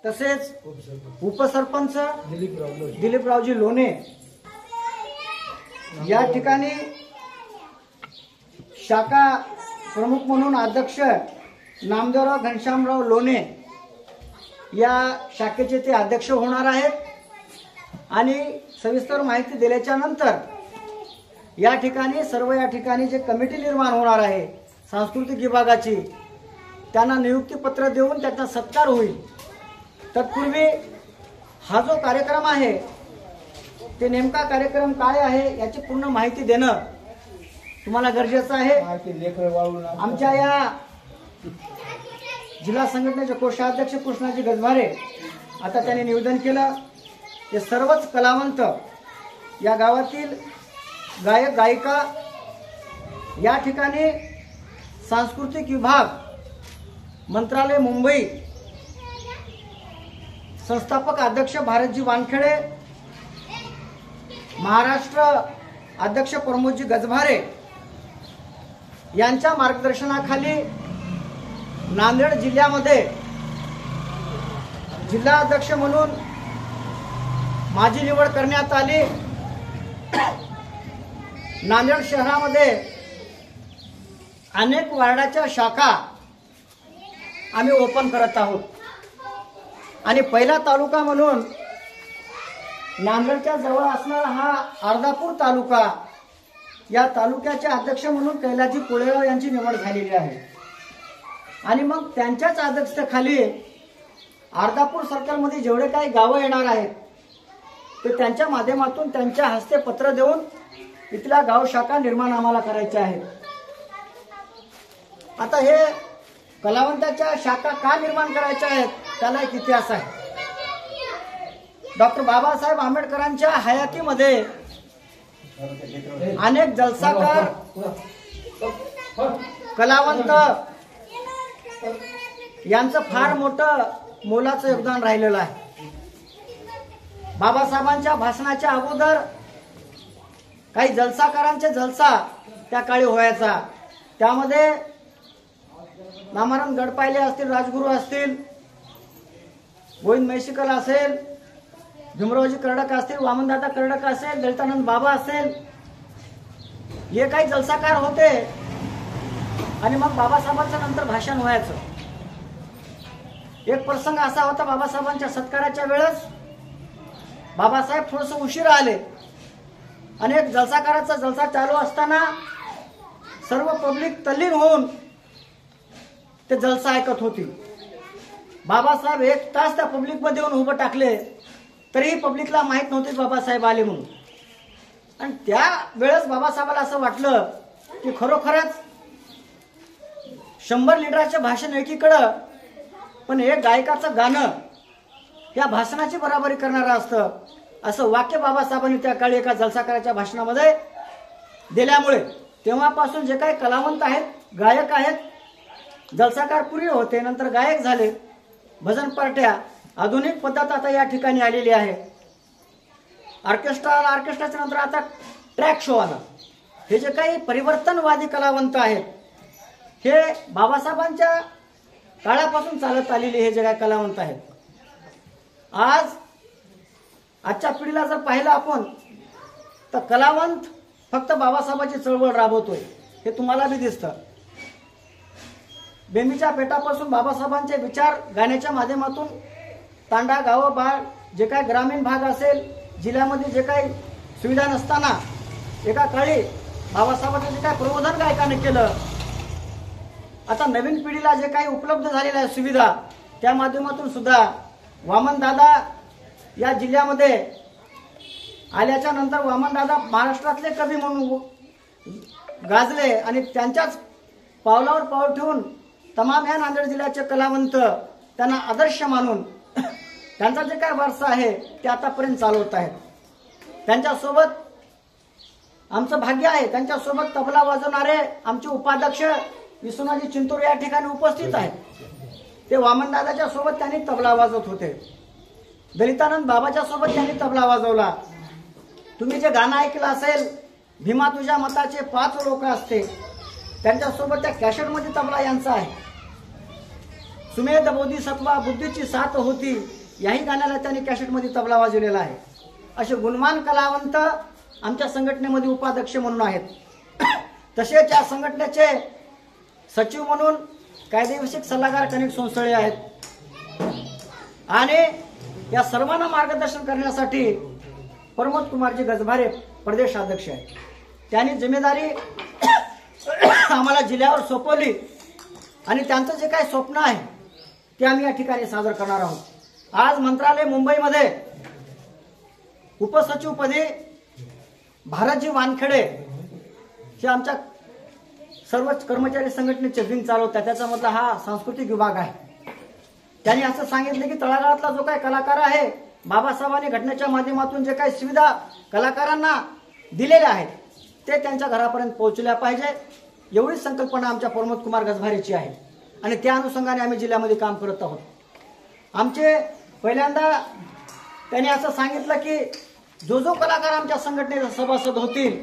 तसेच उपसरपंच दिलीपरावजी लोणे या ठिकाणी शाखा प्रमुख म्हणून अध्यक्ष नामदेवराव घनश्यामराव लोणे या शाखेचे ते अध्यक्ष होणार आहेत। आणि सविस्तर माहिती दिल्याच्या नंतर या ठिकाणी जे कमिटी निर्माण होणार आहे सांस्कृतिक विभागाची, त्यांना नियुक्तीपत्र देऊन त्याचा सत्कार होईल। तत्पूर्वी हा जो कार्यक्रम आहे ते नेमका कार्यक्रम काय आहे याची पूर्ण माहिती देणं तुम्हाला गरजेचं आहे। आमच्या या जिल्हा संघटनेचे कोषाध्यक्ष कृष्णाजी गजभारे आता त्यांनी निवेदन केलं की सर्वच कलावंत या गावातील गायक गायिका या ठिकाणी सांस्कृतिक विभाग मंत्रालय मुंबई संस्थापक अध्यक्ष भारतजी वानखेडे, महाराष्ट्र अध्यक्ष प्रमोदजी गजभारे यांच्या मार्गदर्शनाखाली नांदेड जिल्ह्यामध्ये जिल्हा अध्यक्ष म्हणून माझी निवड करण्यात आली। नांदेड शहरामध्ये अनेक वार्डाच्या शाखा आम्ही ओपन करत आहोत आणि पहिला तालुका म्हणून नांदेडच्या जवळ असणारा हा अर्धापूर तालुका, या तालुक्याचे अध्यक्ष म्हणून कैलाजी कोळेगाव यांची निवड झालेली आहे। आणि मग त्यांच्याच अध्यक्षतेखाली अर्धापूर सर्कलमध्ये जेवढे काही गावं येणार आहेत ते त्यांच्या माध्यमातून त्यांच्या हस्ते पत्र देऊन इथल्या गाव शाखा निर्माण आम्हाला करायच्या आहेत। आता हे कलावंताच्या शाखा का निर्माण करायच्या आहेत त्याला एक इतिहास आहे। डॉक्टर बाबासाहेब आंबेडकरांच्या हयातीमध्ये अनेक जलसाकार कलावंत यांचं फार मोठं मोलाचं योगदान राहिलेलं आहे। बाबासाहेबांच्या भाषणाच्या अगोदर काही जलसाकारांचे जलसा त्या काळी व्हायचा, त्यामध्ये नामानंद गडपायले असतील, राजगुरू असतील, गोविंद मैशिकर असेल, भीमरावजी कर्डक असतील, वामनदादा कर्डक असेल, ललितानंद बाबा असेल, हे काही जलसाकार होते। आणि मग बाबासाहेबांच्या नंतर भाषण व्हायचं। एक प्रसंग असा होता, बाबासाहेबांच्या सत्काराच्या वेळेस बाबासाहेब थोडस उशिरा आले आणि एक जलसाकाराचा जलसा चालू असताना सर्व पब्लिक तल्लीन होऊन ते जलसा ऐकत होती। बाबासाहेब 1 तास त्या पब्लिक मध्ये येऊन उभं टाकले तरीही पब्लिकला माहित नव्हते बाबासाहेब आले म्हणून। आणि त्या वेळेस बाबासाहेबाला असं वाटलं की खरोखरच 100 लिटराचे भाषण एकीकडं, पण एक गायकाचं गाणं या भाषणाची बराबरी करणारं असतं, असं वाक्य बाबासाहेबांनी त्या काळी एका जलसाकाराच्या भाषणामध्ये दिल्यामुळे तेव्हापासून जे काही कलावंत आहेत, गायक आहेत, जलसाकार पूर्वी होते, नंतर गायक झाले, भजन पार्ट्या, आधुनिक पद्धत आता या ठिकाणी आलेली आहे। ऑर्केस्ट्राच्या नंतर आता ट्रॅक शो आला। हे जे काही परिवर्तनवादी कलावंत आहेत हे बाबासाहेबांच्या काळापासून चालत आलेले हे जे काही कलावंत आहेत, आजच्या पिढीला जर पाहिलं आपण तर कलावंत फक्त बाबासाहेबांची चळवळ राबवतोय हे तुम्हाला बी दिसतं। बेंबीच्या पेटापासून बाबासाहेबांचे विचार गाण्याच्या माध्यमातून तांडा, गावं, बाळ, जे काही ग्रामीण भाग असेल, जिल्ह्यामध्ये जे काही सुविधा नसताना एका काळी बाबासाहेबांचं जे काही प्रबोधन गायकाने केलं, आता नवीन पिढीला जे काही उपलब्ध झालेल्या सुविधा त्या माध्यमातून सुद्धा वामनदादा या जिल्ह्यामध्ये आल्याच्या नंतर वामनदादा महाराष्ट्रातले कवी म्हणून गाजले आणि त्यांच्याच पावलावर पाऊल ठेवून तमाम या नांदेड जिल्ह्याचे कलावंत त्यांना आदर्श मानून त्यांचा जे काय वारसा आहे ते आतापर्यंत चालवत आहेत। त्यांच्यासोबत आमचं भाग्य आहे, त्यांच्यासोबत तबला वाजवणारे आमचे उपाध्यक्ष विश्वनाथजी चिंतूर या ठिकाणी उपस्थित आहेत। ते वामनदादाच्या सोबत त्यांनी तबला वाजवत होते, दलितानंद बाबाच्या सोबत त्यांनी तबला वाजवला। तुम्ही जे गाणं ऐकलं असेल, भीमा तुझ्या मताचे 5 लोक असते, त्यांच्यासोबत त्या कॅसेटमध्ये तबला यांचा आहे। सुमेध बोधिसत्वा बुद्धीची साथ होती याही गाण्याला त्यांनी कॅसेटमध्ये तबला वाजवलेला आहे. असे गुणवान कलावंत आमच्या संघटनेमध्ये उपाध्यक्ष म्हणून आहेत. तसेच या संघटनेचे सचिव म्हणून कायदेविषयक सल्लागार कनिक सोनसळे आहेत. आणि या सर्वांना मार्गदर्शन करण्यासाठी प्रमोद कुमारजी गजभारे प्रदेशाध्यक्ष आहेत. त्यांनी जिम्मेदारी आम्हाला जिल्ह्यावर सोपवली आणि त्यांचं जे काही स्वप्न आहे ते आम्ही या ठिकाणी सादर करणार आहोत. आज मंत्रालय मुंबईमध्ये उपसचिवपदी भारतजी वानखेडे जे आमच्या सर्व कर्मचारी संघटनेचे विंग चालवतात, त्याच्यामधला हा सांस्कृतिक विभाग आहे. त्यांनी असं सांगितलं की तळागाळातला जो काही कलाकार आहे, बाबासाहेबांनी घटनेच्या माध्यमातून जे काही सुविधा कलाकारांना दिलेल्या आहेत ते त्यांच्या घरापर्यंत पोहोचल्या पाहिजे, एवढीच संकल्पना आमच्या प्रमोद कुमार गजभारेची आहे. आणि त्या अनुषंगाने आम्ही जिल्ह्यामध्ये काम करत आहोत. आमचे पहिल्यांदा त्यांनी असं सांगितलं की जो कलाकार आमच्या संघटनेचा सभासद होतील